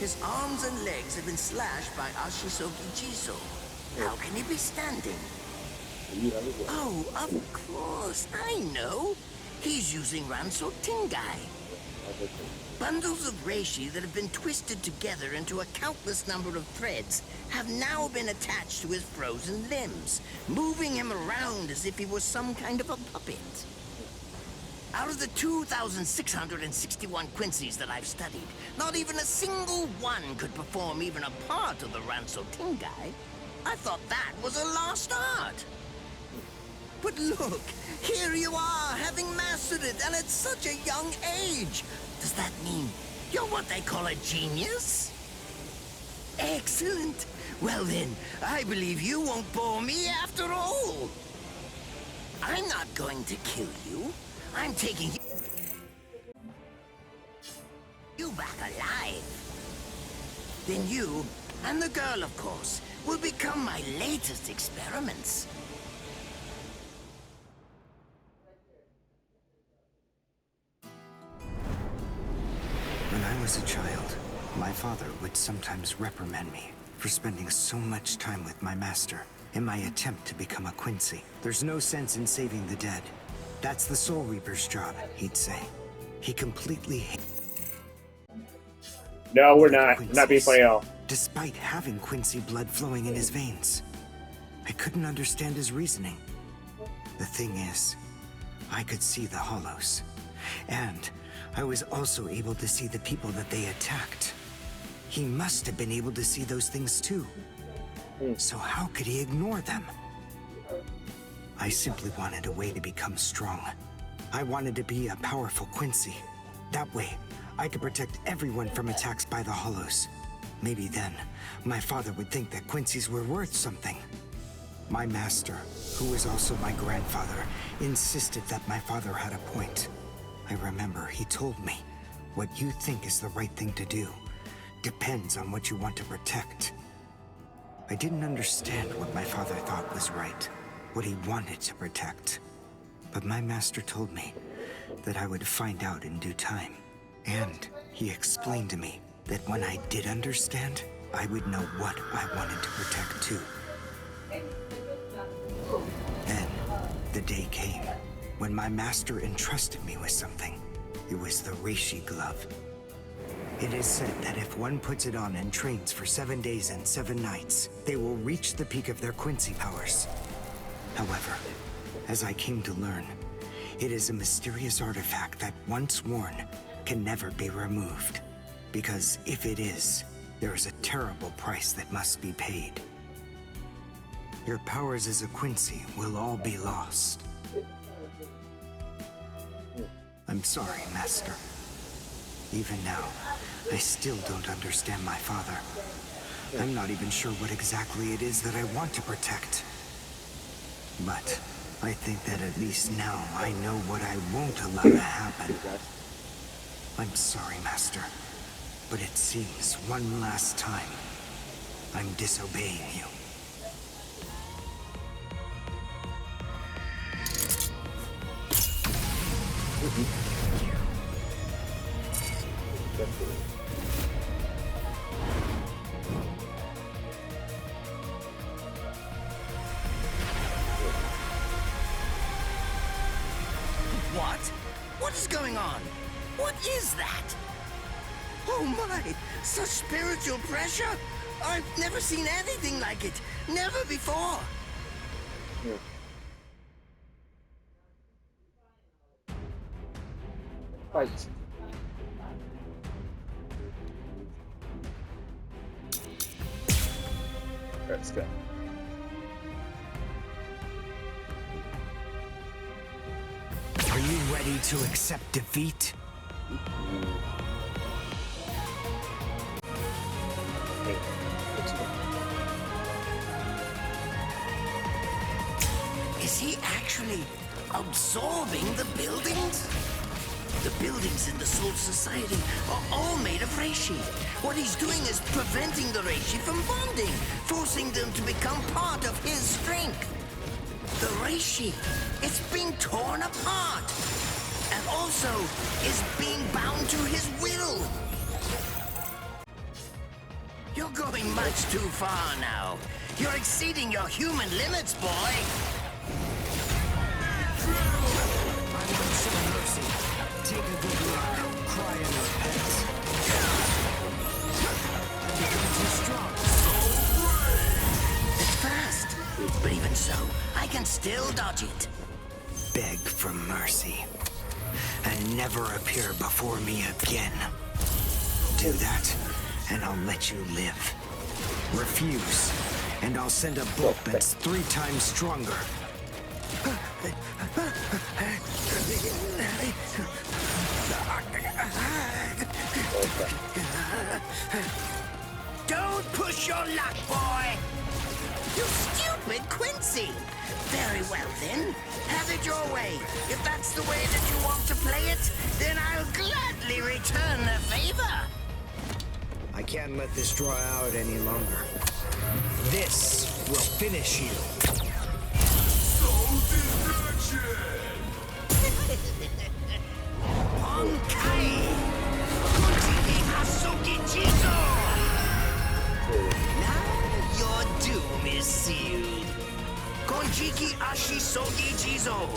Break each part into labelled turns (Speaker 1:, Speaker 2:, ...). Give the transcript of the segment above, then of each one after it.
Speaker 1: his arms and legs have been slashed by Ashisoki Jiso. How can he be standing? Oh, of course, I know. He's using Ranso Tingai. Bundles of reishi that have been twisted together into a countless number of threads have now been attached to his frozen limbs, moving him around as if he was some kind of a puppet. Out of the 2,661 Quincy's that I've studied, not even a single one could perform even a part of the Ranso Tingai. I thought that was a lost art. But look, here you are, having mastered it, and at such a young age. Does that mean you're what they call a genius? Excellent. Well then, I believe you won't bore me after all. I'm not going to kill you. I'm taking you back alive. Then you, and the girl of course, will become my latest experiments.
Speaker 2: When I was a child, my father would sometimes reprimand me for spending so much time with my master in my attempt to become a Quincy. There's no sense in saving the dead. That's the Soul Reaper's job, he'd say. He completely hated
Speaker 3: No, we're not. We're not being funny at all.
Speaker 2: despite having Quincy blood flowing in his veins. I couldn't understand his reasoning. The thing is, I could see the hollows. And I was also able to see the people that they attacked. He must have been able to see those things too. So how could he ignore them? I simply wanted a way to become strong. I wanted to be a powerful Quincy. That way, I could protect everyone from attacks by the hollows. Maybe then, my father would think that Quincy's were worth something. My master, who was also my grandfather, insisted that my father had a point. I remember he told me, what you think is the right thing to do depends on what you want to protect. I didn't understand what my father thought was right, what he wanted to protect. But my master told me that I would find out in due time. And he explained to me that when I did understand, I would know what I wanted to protect too. Then, the day came when my master entrusted me with something. It was the reishi glove. It is said that if one puts it on and trains for 7 days and 7 nights, they will reach the peak of their Quincy powers. However, as I came to learn, it is a mysterious artifact that once worn can never be removed. Because if it is, there is a terrible price that must be paid. Your powers as a Quincy will all be lost. I'm sorry, Master. Even now, I still don't understand my father. I'm not even sure what exactly it is that I want to protect. But I think that at least now I know what I won't allow to happen. I'm sorry, Master, but it seems one last time I'm disobeying you.
Speaker 1: What? What is going on? What is that? Oh my! Such spiritual pressure? I've never seen anything like it. Never before.
Speaker 3: Fight. Let's go.
Speaker 2: Are you ready to accept defeat?
Speaker 1: Is he actually absorbing the buildings? The buildings in the Soul Society are all made of reishi. What he's doing is preventing the reishi from bonding, forcing them to become part of his strength. The reishi, it's being torn apart, and also is being bound to his will. You're going much too far now. You're exceeding your human limits, boy.
Speaker 2: I want some mercy. Take a good look. Cry and repent. I'm becoming too strong.
Speaker 1: It's fast, but even so, I can still dodge it.
Speaker 2: Beg for mercy. And never appear before me again. Do that, and I'll let you live. Refuse, and I'll send a bolt that's 3 times stronger.
Speaker 1: Don't push your luck, boy! You stupid Quincy! Very well then, have it your way. If that's the way that you want to play it, then I'll gladly return the favor.
Speaker 2: I can't let this draw out any longer. This will finish you.
Speaker 1: Honkai! Kuntiki Asuki Jizo! Now your doom is sealed. Konjiki Ashisogi Jizo.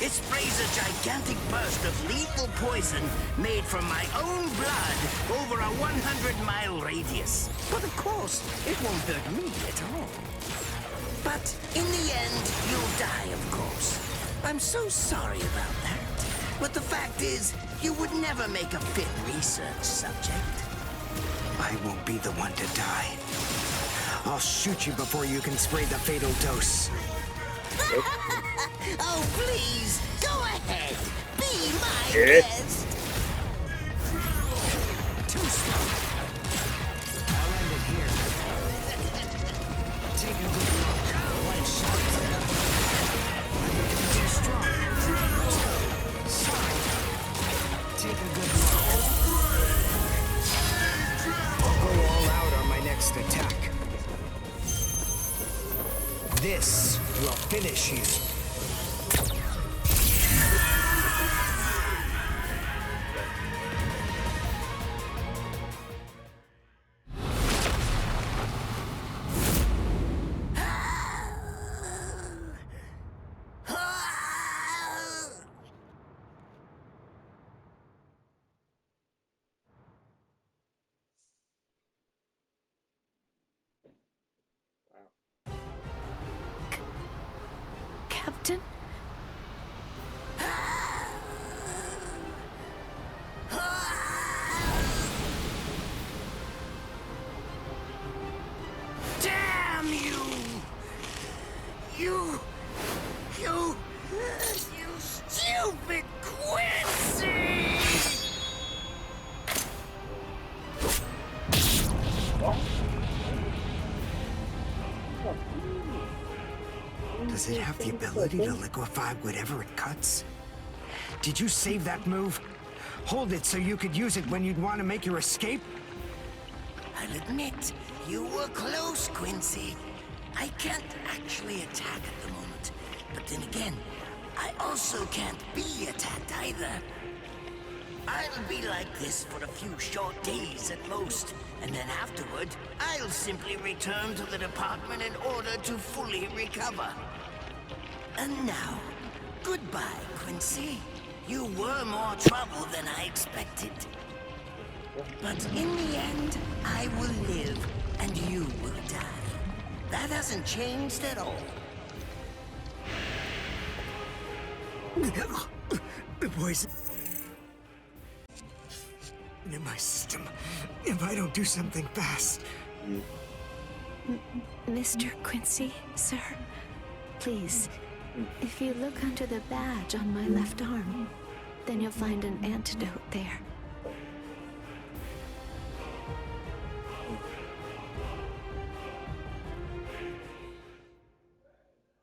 Speaker 1: It sprays a gigantic burst of lethal poison made from my own blood over a 100-mile radius. But of course, it won't hurt me at all. But in the end, you'll die, of course. I'm so sorry about that. But the fact is, you would never make a fit research subject.
Speaker 2: I won't be the one to die. I'll shoot you before you can spray the fatal dose.
Speaker 1: Oh, please, go ahead. Be my guest.
Speaker 2: Too slow. I'll end it here. Take a good look. One shot. I'm getting too strong. Sorry. Take a good look. I'll go all out on my next attack. This will finish you.
Speaker 4: Captain?
Speaker 1: Damn you! You stupid Quincy!
Speaker 2: Does it have the ability to liquefy whatever it cuts? Did you save that move? Hold it so you could use it when you'd want to make your escape?
Speaker 1: I'll admit, you were close, Quincy. I can't actually attack at the moment. But then again, I also can't be attacked either. I'll be like this for a few short days at most, and then afterward, I'll simply return to the department in order to fully recover. And now, goodbye, Quincy. You were more trouble than I expected. But in the end, I will live, and you will die. That hasn't changed at all.
Speaker 2: The poison in my system. If I don't do something fast.
Speaker 4: Mr. Quincy, sir, please, if you look under the badge on my left arm, then you'll find an antidote there.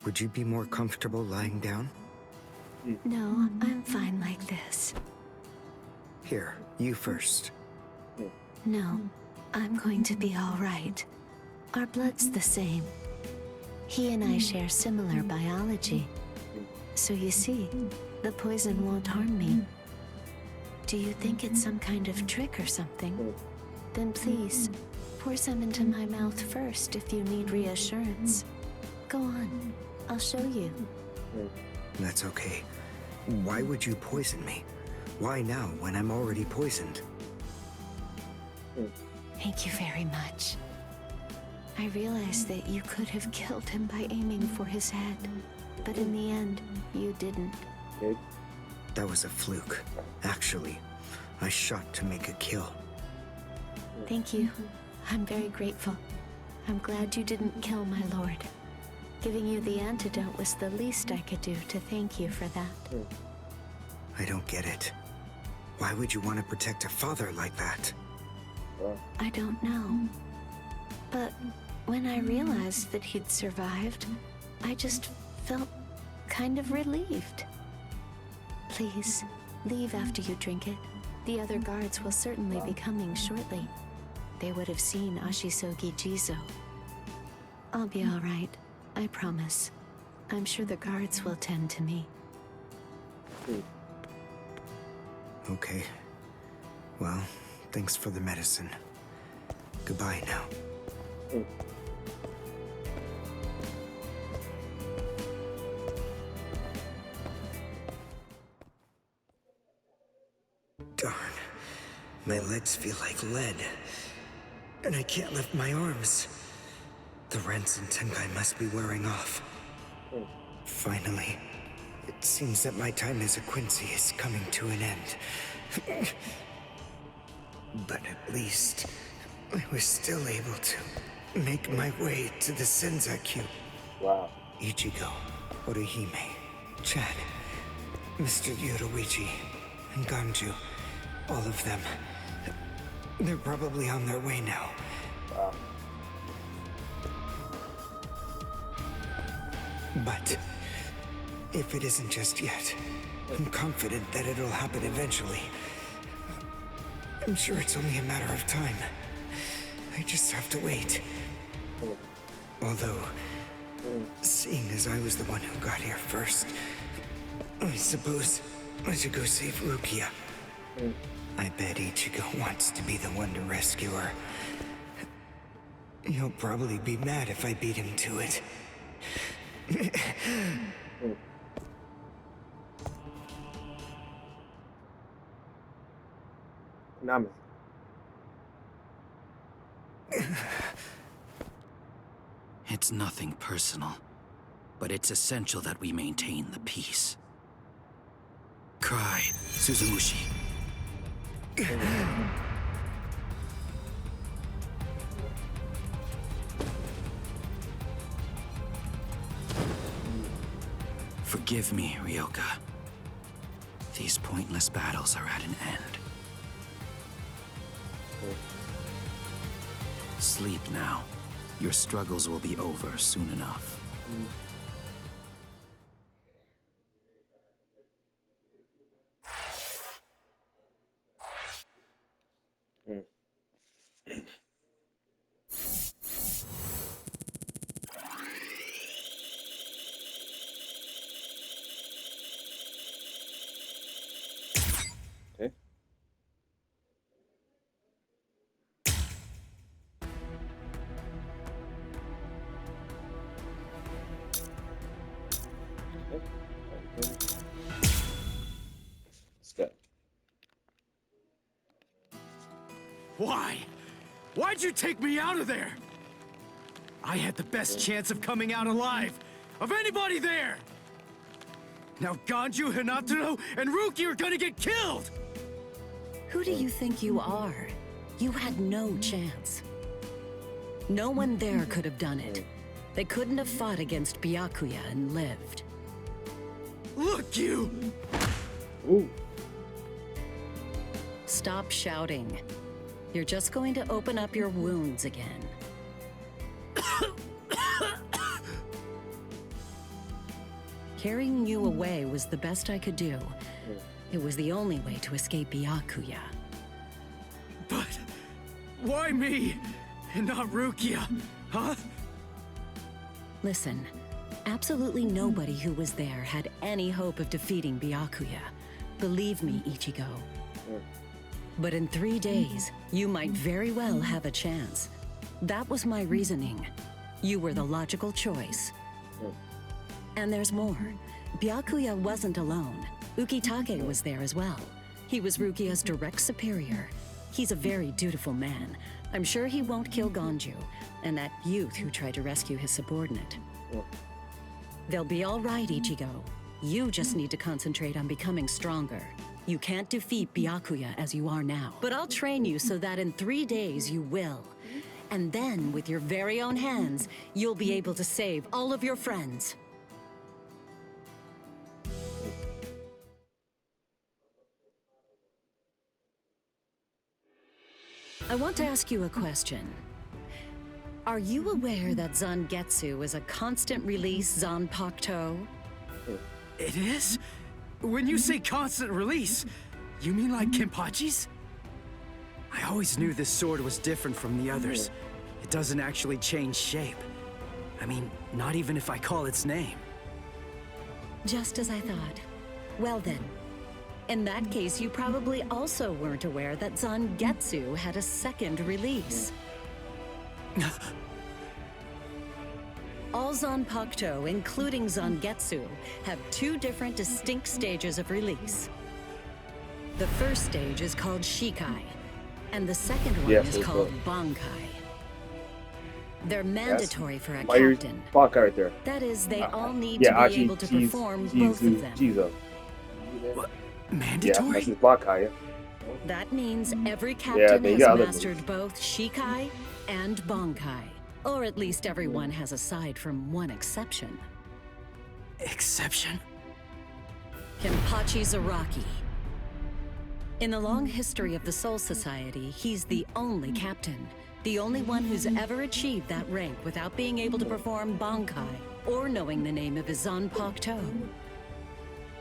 Speaker 2: Would you be more comfortable lying down?
Speaker 4: No, I'm fine like this.
Speaker 2: Here, you first.
Speaker 4: No, I'm going to be all right. Our blood's the same. He and I share similar biology. So you see, the poison won't harm me. Do you think it's some kind of trick or something? Then please, pour some into my mouth first if you need reassurance. Go on, I'll show you.
Speaker 2: That's okay. Why would you poison me? Why now when I'm already poisoned?
Speaker 4: Thank you very much. I realized that you could have killed him by aiming for his head, but in the end, you didn't.
Speaker 2: That was a fluke. Actually, I shot to make a kill.
Speaker 4: Thank you. I'm very grateful. I'm glad you didn't kill my lord. Giving you the antidote was the least I could do to thank you for that.
Speaker 2: I don't get it. Why would you want to protect a father like that?
Speaker 4: I don't know. But when I realized that he'd survived, I just felt kind of relieved. Please, leave after you drink it. The other guards will certainly be coming shortly. They would have seen Ashisogi Jizo. I'll be all right, I promise. I'm sure the guards will tend to me.
Speaker 2: Okay. Well, thanks for the medicine. Goodbye now. Darn. My legs feel like lead. And I can't lift my arms. The Rents and Tenkai must be wearing off. Finally, it seems that my time as a Quincy is coming to an end. But at least, I was still able to make my way to the Senzakyu.
Speaker 3: Wow.
Speaker 2: Ichigo, Orihime, Chad, Mr. Yoruichi, and Ganju. All of them. They're probably on their way now.
Speaker 3: Wow.
Speaker 2: But if it isn't just yet, I'm confident that it'll happen eventually. I'm sure it's only a matter of time. I just have to wait. Although, seeing as I was the one who got here first, I suppose I should go save Rukia. I bet Ichigo wants to be the one to rescue her. He'll probably be mad if I beat him to it.
Speaker 3: Nami.
Speaker 5: It's nothing personal, but it's essential that we maintain the peace. Cry, Suzumushi. Forgive me, Ryoka. These pointless battles are at an end. Sleep now. Your struggles will be over soon enough.
Speaker 3: Okay. Let's go.
Speaker 6: Why? Why'd you take me out of there? I had the best chance of coming out alive, of anybody there! Now Ganju, Hinataro, and Ruki are gonna get killed!
Speaker 7: Who do you think you are? You had no chance. No one there could have done it. They couldn't have fought against Byakuya and lived.
Speaker 6: Look, you!
Speaker 3: Ooh.
Speaker 7: Stop shouting. You're just going to open up your wounds again. Carrying you away was the best I could do. It was the only way to escape Byakuya.
Speaker 6: But why me and not Rukia, huh?
Speaker 7: Listen, absolutely nobody who was there had any hope of defeating Byakuya. Believe me, Ichigo. But in 3 days, you might very well have a chance. That was my reasoning. You were the logical choice. And there's more. Byakuya wasn't alone. Ukitake was there as well. He was Rukia's direct superior. He's a very dutiful man. I'm sure he won't kill Ganju, and that youth who tried to rescue his subordinate. They'll be all right, Ichigo. You just need to concentrate on becoming stronger. You can't defeat Byakuya as you are now. But I'll train you so that in 3 days you will. And then, with your very own hands, you'll be able to save all of your friends. I want to ask you a question. Are you aware that Zangetsu is a constant release Zanpakuto?
Speaker 6: It is? When you say constant release, you mean like Kenpachi's? I always knew this sword was different from the others. It doesn't actually change shape. I mean, not even if I call its name.
Speaker 7: Just as I thought. Well then, in that case, you probably also weren't aware that Zangetsu had a second release. All Zanpakuto, including Zangetsu, have 2 different distinct stages of release. The first stage is called Shikai, and the second one is called Bankai. They're mandatory for a captain.
Speaker 3: Right there.
Speaker 7: That is, they all need to be able to perform both of them.
Speaker 6: What? Mandatory?
Speaker 3: Yeah, that's his Bankai.
Speaker 7: That means every captain has
Speaker 3: got
Speaker 7: mastered both Shikai and Bankai. Or at least everyone has aside from one exception.
Speaker 6: Exception?
Speaker 7: Kenpachi Zaraki. In the long history of the Soul Society, he's the only captain. The only one who's ever achieved that rank without being able to perform Bankai or knowing the name of his Zanpakuto.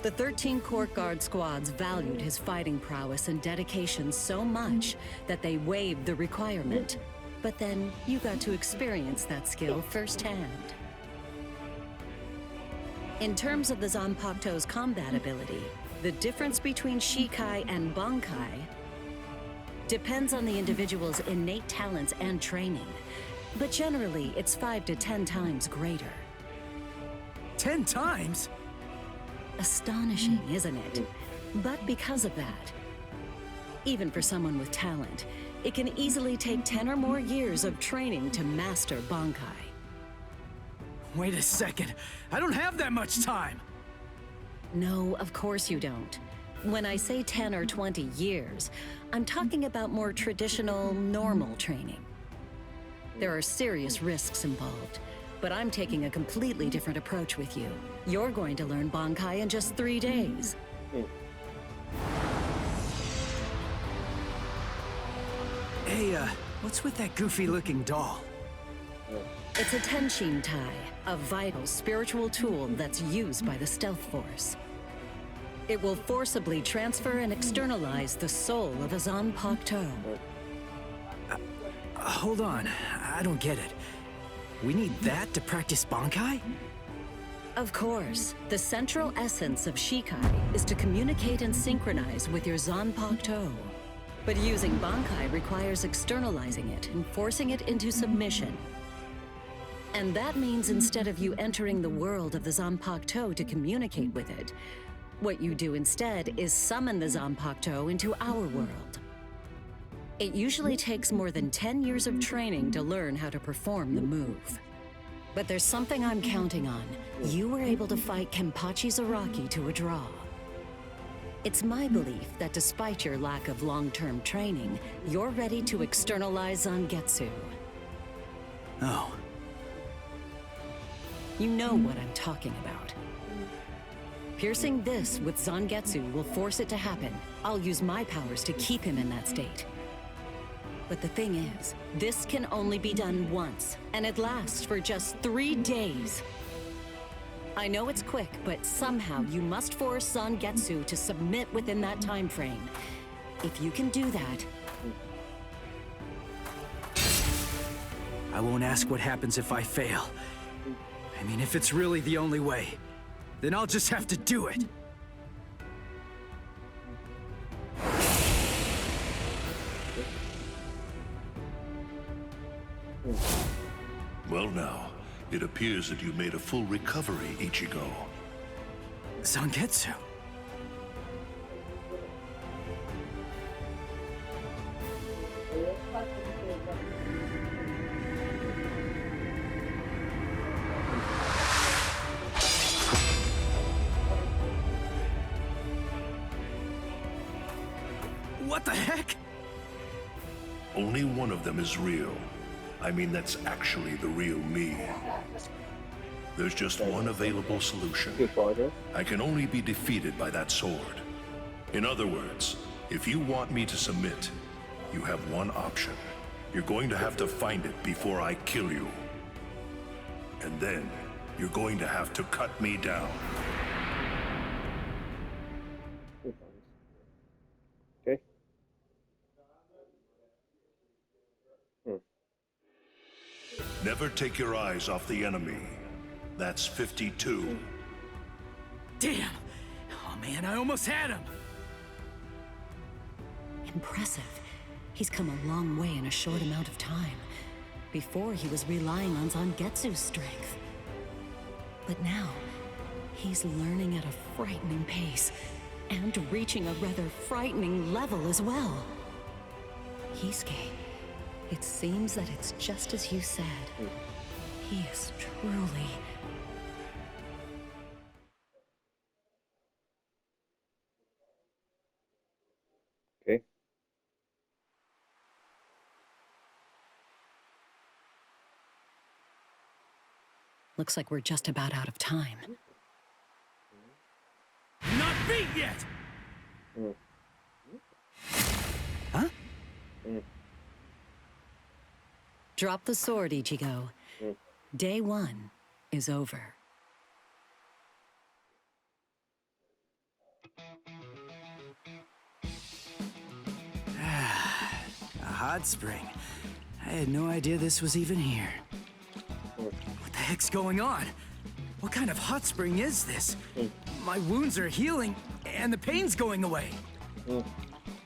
Speaker 7: The 13 court guard squads valued his fighting prowess and dedication so much that they waived the requirement. But then you got to experience that skill firsthand. In terms of the Zanpakuto's combat ability, the difference between Shikai and Bankai depends on the individual's innate talents and training. But generally, it's 5 to 10 times greater.
Speaker 6: 10 times?
Speaker 7: Astonishing, isn't it? But because of that, even for someone with talent, it can easily take 10 or more years of training to master Bankai.
Speaker 6: Wait a second. I don't have that much time.
Speaker 7: No, of course you don't. When I say 10 or 20 years, I'm talking about more traditional, normal training. There are serious risks involved, but I'm taking a completely different approach with you. You're going to learn Bankai in just 3 days.
Speaker 6: Hey, what's with that goofy-looking doll?
Speaker 7: It's a Tenshin Tai, a vital spiritual tool that's used by the Stealth Force. It will forcibly transfer and externalize the soul of a Zanpakuto.
Speaker 6: Hold on, I don't get it. We need that to practice Bankai?
Speaker 7: Of course, the central essence of Shikai is to communicate and synchronize with your Zanpakuto. But using Bankai requires externalizing it and forcing it into submission. And that means instead of you entering the world of the Zanpakuto to communicate with it, what you do instead is summon the Zanpakuto into our world. It usually takes more than 10 years of training to learn how to perform the move. But there's something I'm counting on. You were able to fight Kenpachi Zaraki to a draw. It's my belief that despite your lack of long-term training, you're ready to externalize Zangetsu.
Speaker 6: Oh.
Speaker 7: You know what I'm talking about. Piercing this with Zangetsu will force it to happen. I'll use my powers to keep him in that state. But the thing is, this can only be done once, and it lasts for just 3 days. I know it's quick, but somehow you must force Zangetsu to submit within that time frame. If you can do that...
Speaker 6: I won't ask what happens if I fail. I mean, if it's really the only way, then I'll just have to do it.
Speaker 8: Well now, it appears that you made a full recovery, Ichigo.
Speaker 6: Zangetsu. What the heck?
Speaker 8: Only one of them is real. I mean, that's actually the real me. There's just one available solution. I can only be defeated by that sword. In other words, if you want me to submit, you have one option. You're going to have to find it before I kill you. And then, you're going to have to cut me down.
Speaker 3: Okay.
Speaker 8: Never take your eyes off the enemy. That's 52.
Speaker 6: Damn! Oh man, I almost had him!
Speaker 7: Impressive. He's come a long way in a short amount of time. Before, he was relying on Zangetsu's strength. But now, he's learning at a frightening pace, and reaching a rather frightening level as well. Kisuke, it seems that it's just as you said. He is truly...
Speaker 3: Okay.
Speaker 7: Looks like we're just about out of time.
Speaker 6: Not beat yet! Huh?
Speaker 7: Drop the sword, Ichigo. Day 1 is over.
Speaker 6: A hot spring. I had no idea this was even here. What the heck's going on? What kind of hot spring is this? My wounds are healing, and the pain's going away.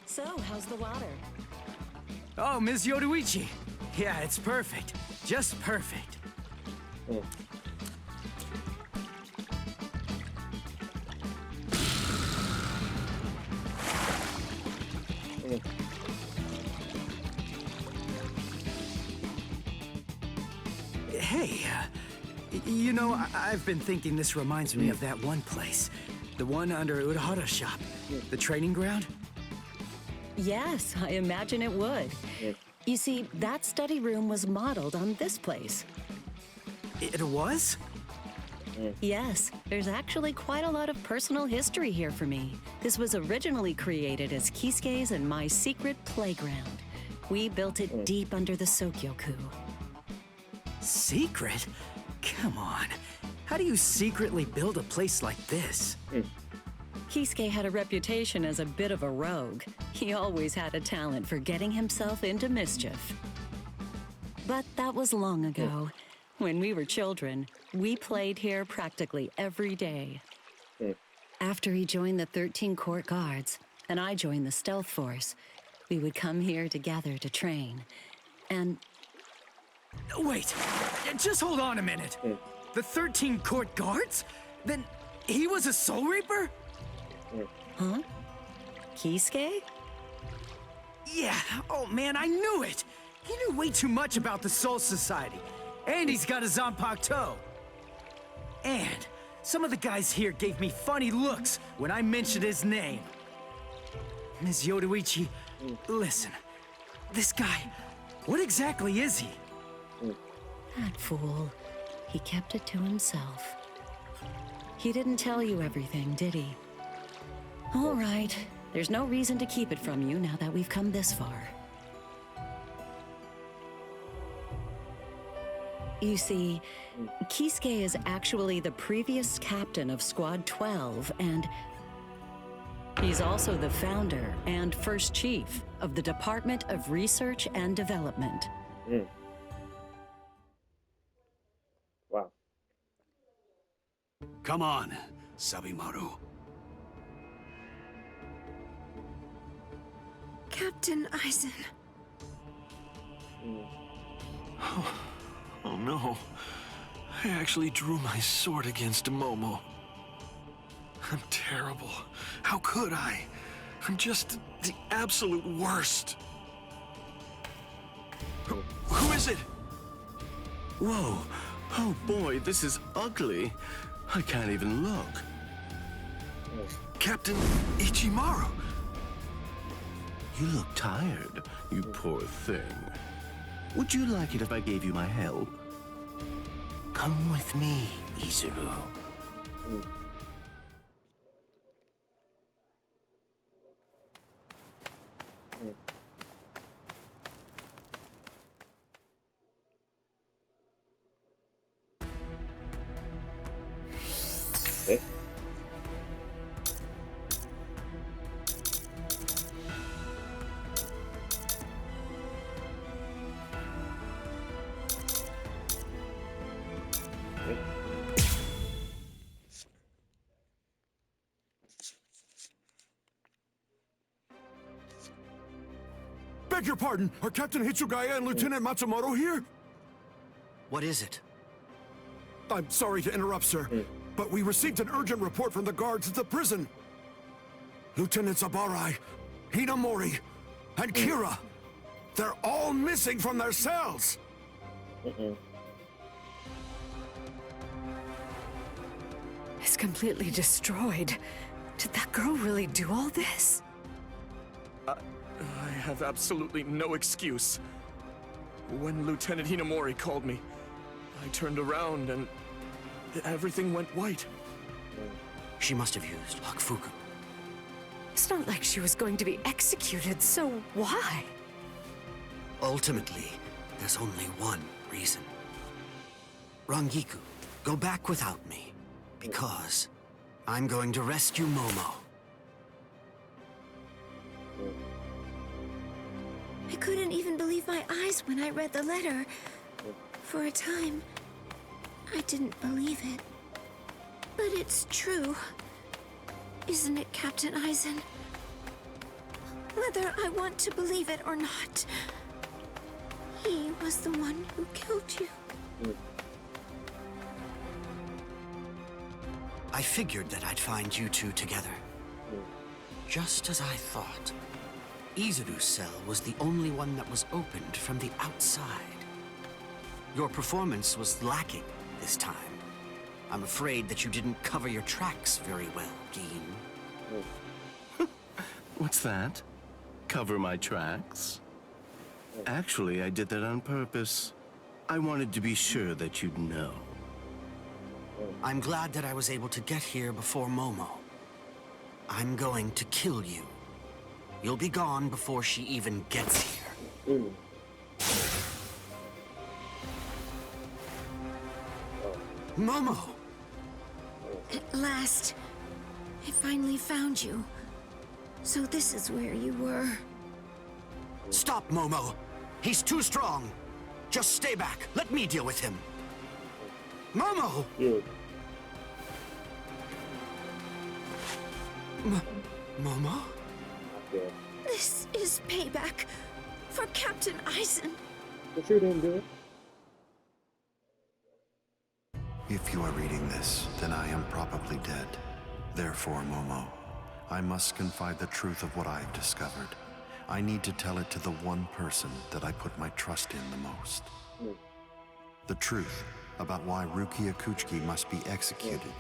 Speaker 7: So, how's the water?
Speaker 6: Oh, Ms. Yoruichi. Yeah, it's perfect. Just perfect. Hey, you know, I've been thinking this reminds me of that one place. The one under Urahara's shop. The training ground?
Speaker 7: Yes, I imagine it would. You see, that study room was modeled on this place.
Speaker 6: It was?
Speaker 7: Yes, there's actually quite a lot of personal history here for me. This was originally created as Kisuke's and my secret playground. We built it deep under the Sokyoku.
Speaker 6: Secret? Come on. How do you secretly build a place like this?
Speaker 7: Kisuke had a reputation as a bit of a rogue. He always had a talent for getting himself into mischief. But that was long ago. When we were children, we played here practically every day. After he joined the 13 Court Guards, and I joined the Stealth Force, we would come here together to train. And...
Speaker 6: Wait, just hold on a minute. The 13 Court Guards? Then he was a Soul Reaper?
Speaker 7: Huh? Kisuke?
Speaker 6: Yeah, oh man, I knew it! He knew way too much about the Soul Society. And he's got a Zanpakuto. And some of the guys here gave me funny looks when I mentioned his name. Ms. Yoruichi, listen. This guy, what exactly is he?
Speaker 7: That fool. He kept it to himself. He didn't tell you everything, did he? All right. There's no reason to keep it from you now that we've come this far. You see, Kisuke is actually the previous captain of Squad 12, and he's also the founder and first chief of the Department of Research and Development.
Speaker 3: Wow.
Speaker 5: Come on, Sabimaru.
Speaker 9: Captain Aizen. Oh no. I actually drew my sword against Momo. I'm terrible. How could I? I'm just the absolute worst. Who is it?
Speaker 10: Whoa. Oh boy, this is ugly. I can't even look.
Speaker 9: Captain Ichimaru.
Speaker 10: You look tired, you poor thing. Would you like it if I gave you my help?
Speaker 1: Come with me, Izuru.
Speaker 3: Okay.
Speaker 11: Beg your pardon, are Captain Hitsugaya and Lieutenant Matsumoto here?
Speaker 2: What is it?
Speaker 11: I'm sorry to interrupt, sir, but we received an urgent report from the guards at the prison. Lieutenant Zabarai, Hinamori, and Kira, they're all missing from their cells.
Speaker 12: It's completely destroyed. Did that girl really do all this?
Speaker 9: I have absolutely no excuse. When Lieutenant Hinamori called me, I turned around and everything went white.
Speaker 2: She must have used Hakufuku.
Speaker 12: It's not like she was going to be executed, so why?
Speaker 2: Ultimately, there's only one reason. Rangiku, go back without me, because I'm going to rescue Momo.
Speaker 13: I couldn't even believe my eyes when I read the letter. For a time, I didn't believe it. But it's true. Isn't it, Captain Aizen? Whether I want to believe it or not, he was the one who killed you.
Speaker 2: I figured that I'd find you two together. Just as I thought. Izuru's cell was the only one that was opened from the outside. Your performance was lacking this time. I'm afraid that you didn't cover your tracks very well, Gin.
Speaker 10: What's that? Cover my tracks? Actually, I did that on purpose. I wanted to be sure that you'd know.
Speaker 2: I'm glad that I was able to get here before Momo. I'm going to kill you. You'll be gone before she even gets here. Momo!
Speaker 13: At last, I finally found you. So this is where you were.
Speaker 2: Stop, Momo! He's too strong! Just stay back. Let me deal with him. Momo! Momo?
Speaker 13: This is payback for Captain Aizen.
Speaker 3: But you didn't do it.
Speaker 14: If you are reading this, then I am probably dead. Therefore, Momo, I must confide the truth of what I have discovered. I need to tell it to the one person that I put my trust in the most. The truth about why Rukia Kuchiki must be executed,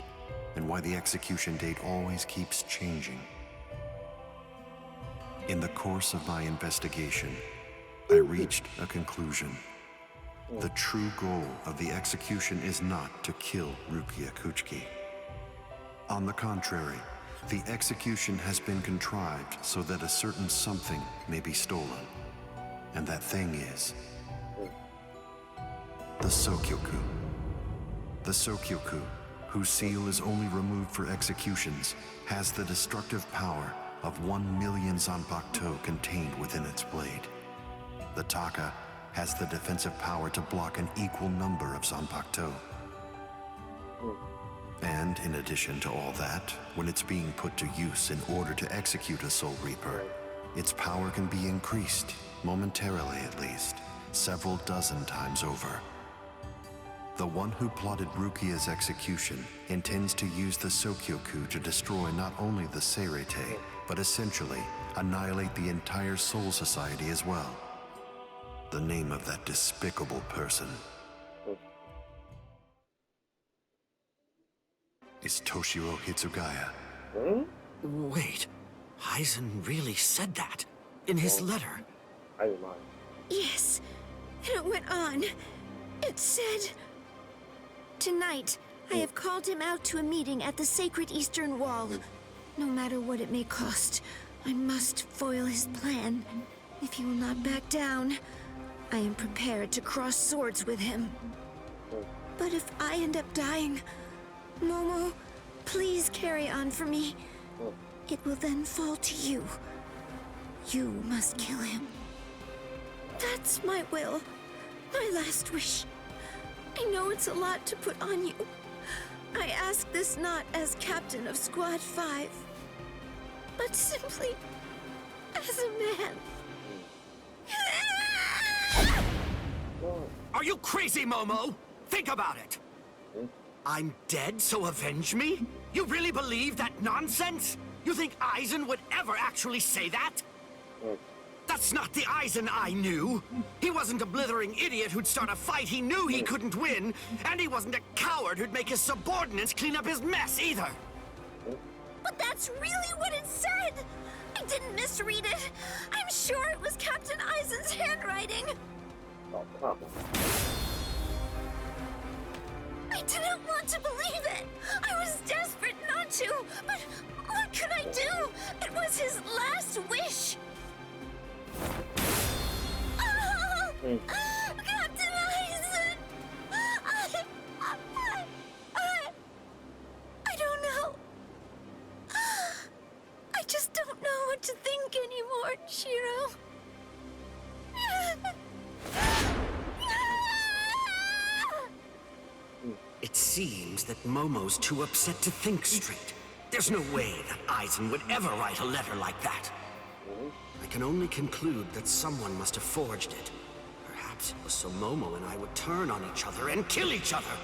Speaker 14: and why the execution date always keeps changing. In the course of my investigation, I reached a conclusion. The true goal of the execution is not to kill Rukia Kuchiki. On the contrary, the execution has been contrived so that a certain something may be stolen. And that thing is the Sokyoku. The Sokyoku, whose seal is only removed for executions, has the destructive power of 1 million Zanpakuto contained within its blade. The Taka has the defensive power to block an equal number of Zanpakuto. And in addition to all that, when it's being put to use in order to execute a Soul Reaper, its power can be increased, momentarily at least, several dozen times over. The one who plotted Rukia's execution intends to use the Sokyoku to destroy not only the Seirete, but essentially annihilate the entire Soul Society as well. The name of that despicable person is Toshiro Hitsugaya.
Speaker 11: Wait, Aizen really said that in his letter?
Speaker 13: Yes, and it went on. It said, "Tonight, I have called him out to a meeting at the sacred Eastern Wall. No matter what it may cost, I must foil his plan. If he will not back down, I am prepared to cross swords with him. But if I end up dying, Momo, please carry on for me. It will then fall to you. You must kill him. That's my will, my last wish. I know it's a lot to put on you. I ask this not as captain of Squad 5, but simply as a man."
Speaker 11: Are you crazy, Momo? Think about it. I'm dead, so avenge me? You really believe that nonsense? You think Aizen would ever actually say that? That's not the Aizen I knew. He wasn't a blithering idiot who'd start a fight he knew he couldn't win, and he wasn't a coward who'd make his subordinates clean up his mess either.
Speaker 13: But that's really what it said! I didn't misread it. I'm sure it was Captain Aizen's handwriting.
Speaker 3: Oh, come on.
Speaker 13: I didn't want to believe it. I was desperate not to, but what could I do? It was his last wish. Oh, Captain Aizen! I don't know. I just don't know what to think anymore, Shiro.
Speaker 11: It seems that Momo's too upset to think straight. There's no way that Aizen would ever write a letter like that. I can only conclude that someone must have forged it. Perhaps it was so Momo and I would turn on each other and kill each other.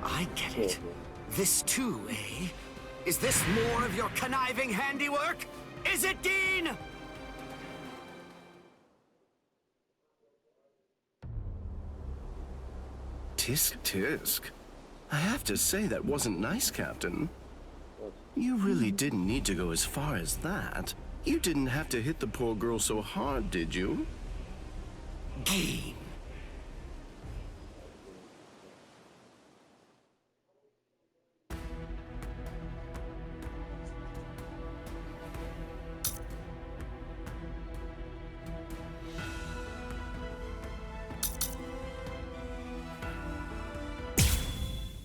Speaker 11: I get it. This too, eh? Is this more of your conniving handiwork? Is it, Dean?
Speaker 10: Tisk tisk. I have to say that wasn't nice, Captain. You really didn't need to go as far as that. You didn't have to hit the poor girl so hard, did you?
Speaker 11: Dean.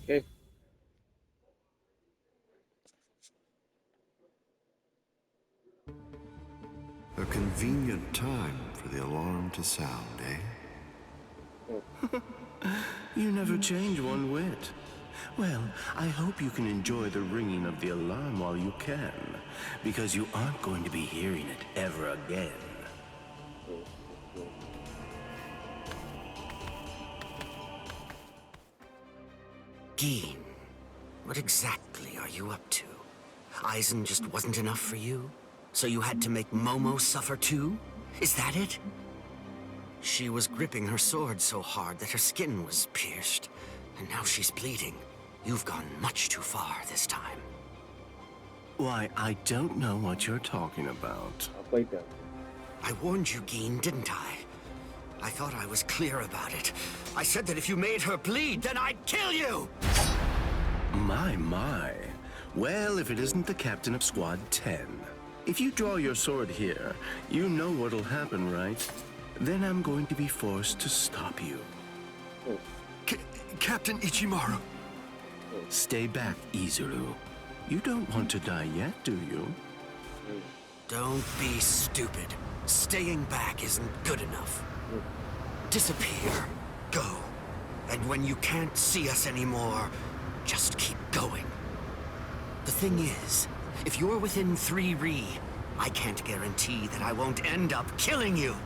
Speaker 3: Okay.
Speaker 14: A convenient time for the alarm to sound, eh?
Speaker 10: You never change one whit. Well, I hope you can enjoy the ringing of the alarm while you can, because you aren't going to be hearing it ever again.
Speaker 11: Dean, what exactly are you up to? Aizen just wasn't enough for you? So you had to make Momo suffer too? Is that it? She was gripping her sword so hard that her skin was pierced, and now she's bleeding. You've gone much too far this time.
Speaker 10: Why, I don't know what you're talking about.
Speaker 3: I'll play them.
Speaker 11: I warned you, Geen, didn't I? I thought I was clear about it. I said that if you made her bleed, then I'd kill you!
Speaker 10: My. Well, if it isn't the captain of Squad 10. If you draw your sword here, you know what'll happen, right? Then I'm going to be forced to stop you.
Speaker 9: Captain Ichimaru.
Speaker 10: Stay back, Izuru. You don't want to die yet, do you?
Speaker 11: Don't be stupid. Staying back isn't good enough. Disappear. Go. And when you can't see us anymore, just keep going. The thing is, if you're within 3 Ri,
Speaker 2: I can't guarantee that I won't end up killing you.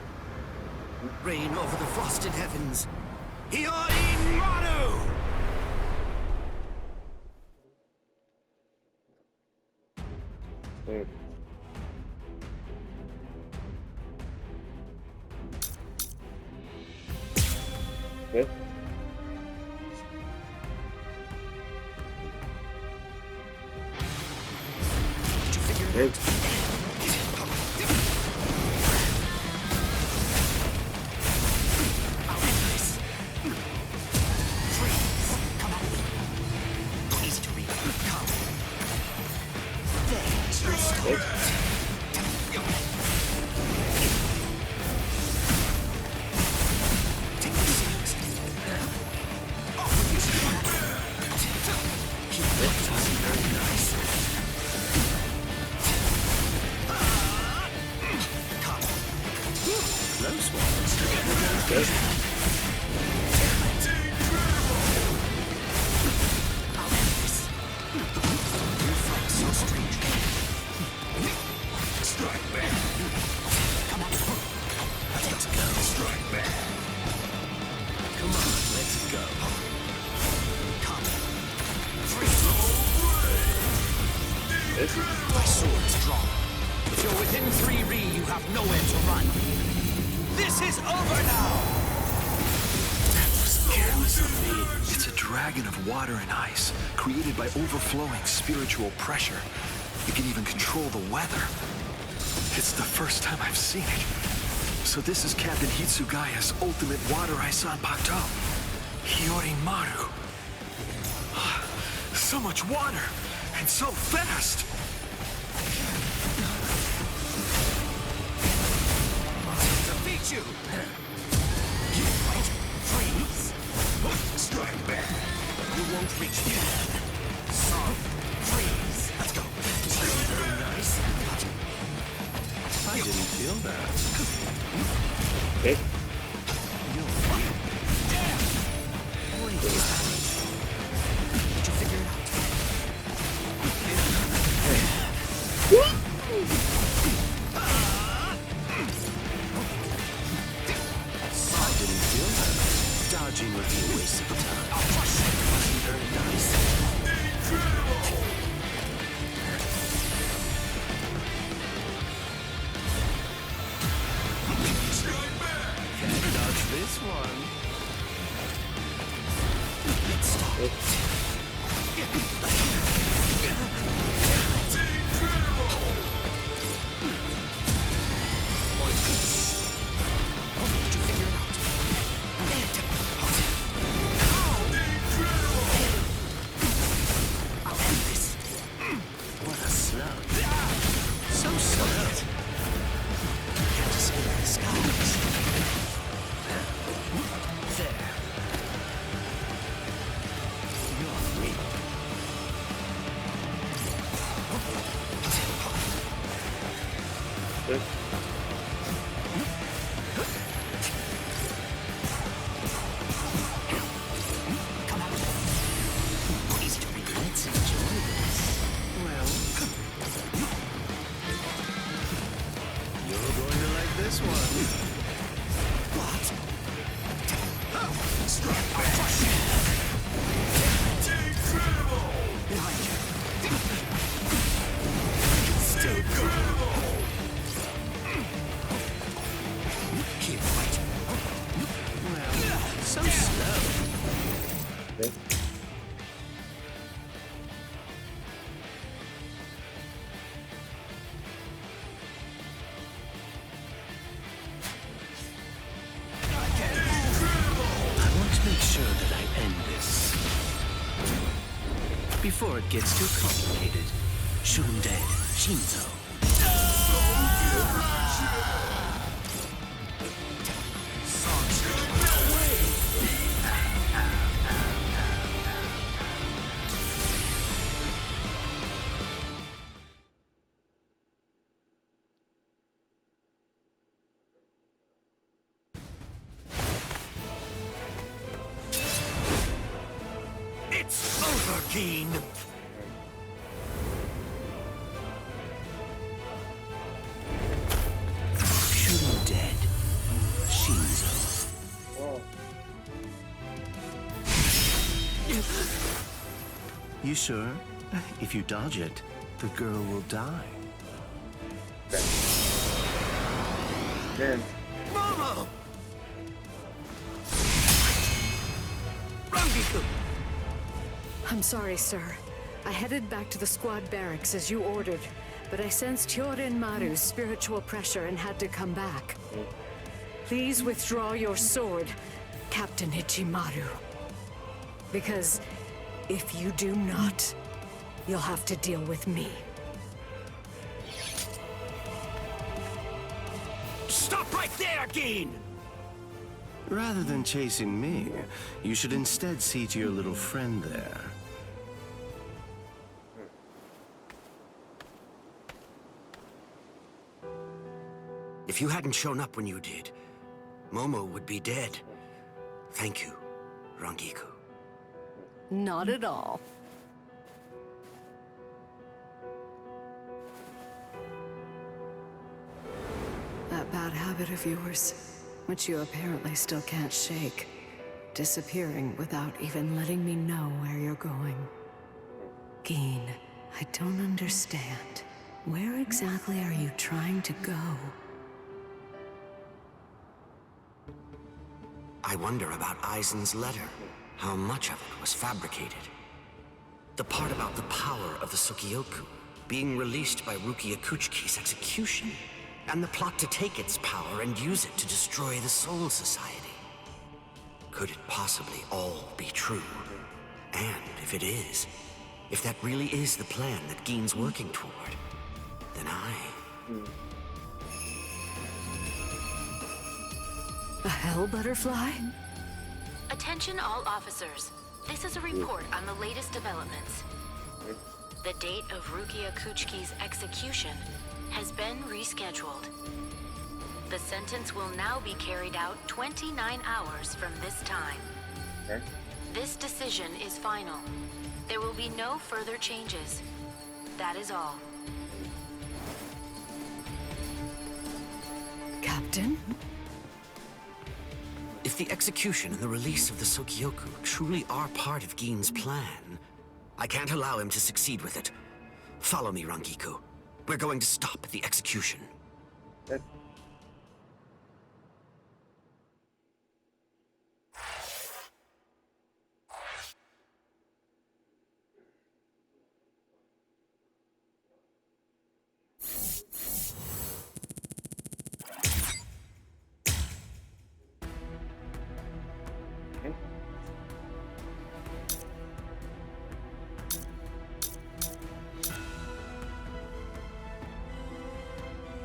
Speaker 2: Reign over the frosted heavens. Hyori Maru!
Speaker 3: Okay.
Speaker 2: Did you figure it out? My sword's drawn. If you're within 3 Ri, you have nowhere to run. This is over now!
Speaker 9: That was careless of me. It's a dragon of water and ice, created by overflowing spiritual pressure. It can even control the weather. It's the first time I've seen it. So this is Captain Hitsugaya's ultimate water ice Zanpakuto. Hyori Maru. So much water, and so fast!
Speaker 2: Defeat you! Fight, freeze, strike back. You won't reach me. Soft, freeze. Let's go. Very nice.
Speaker 10: I didn't feel that.
Speaker 3: Okay.
Speaker 2: What is that? Did you figure it out?
Speaker 10: I didn't feel that. Dodging would be a waste of time.
Speaker 2: I'll crush you. Very nice.
Speaker 10: Can't dodge this one.
Speaker 2: Let's stop.
Speaker 10: What a slug. So slow.
Speaker 2: Can't escape the skies.
Speaker 10: There. You're free.
Speaker 3: Okay.
Speaker 10: Let's enjoy this. Well, you're going to like this one.
Speaker 2: What? Strike back. Behind you. Still good. Keep fighting.
Speaker 10: Well, so slow.
Speaker 3: Okay.
Speaker 10: I want to make sure that I end this before it gets too complicated. Shunde Shinzo.
Speaker 2: It's over, Keen.
Speaker 10: You sure? If you dodge it, the girl will die.
Speaker 3: Man.
Speaker 6: Momo! Rangiku!
Speaker 12: I'm sorry, sir. I headed back to the squad barracks as you ordered, but I sensed Hyorin Maru's spiritual pressure and had to come back. Please withdraw your sword, Captain Ichimaru. Because if you do not, you'll have to deal with me.
Speaker 6: Stop right there, Gin!
Speaker 10: Rather than chasing me, you should instead see to your little friend there.
Speaker 2: If you hadn't shown up when you did, Momo would be dead. Thank you, Rangiku.
Speaker 12: Not at all. That bad habit of yours, which you apparently still can't shake. Disappearing without even letting me know where you're going. Gin, I don't understand. Where exactly are you trying to go?
Speaker 2: I wonder about Aizen's letter. How much of it was fabricated? The part about the power of the Sukioku being released by Rukia Kuchiki's execution, and the plot to take its power and use it to destroy the Soul Society. Could it possibly all be true? And if it is, if that really is the plan that Gin's working toward, then
Speaker 12: A hell butterfly?
Speaker 15: Attention all officers. This is a report on the latest developments. The date of Rukia Kuchiki's execution has been rescheduled. The sentence will now be carried out 29 hours from this time. This decision is final. There will be no further changes. That is all.
Speaker 12: Captain?
Speaker 2: if the execution and the release of the Sukioku truly are part of Gin's plan, I can't allow him to succeed with it. Follow me, Rangiku. We're going to stop the execution.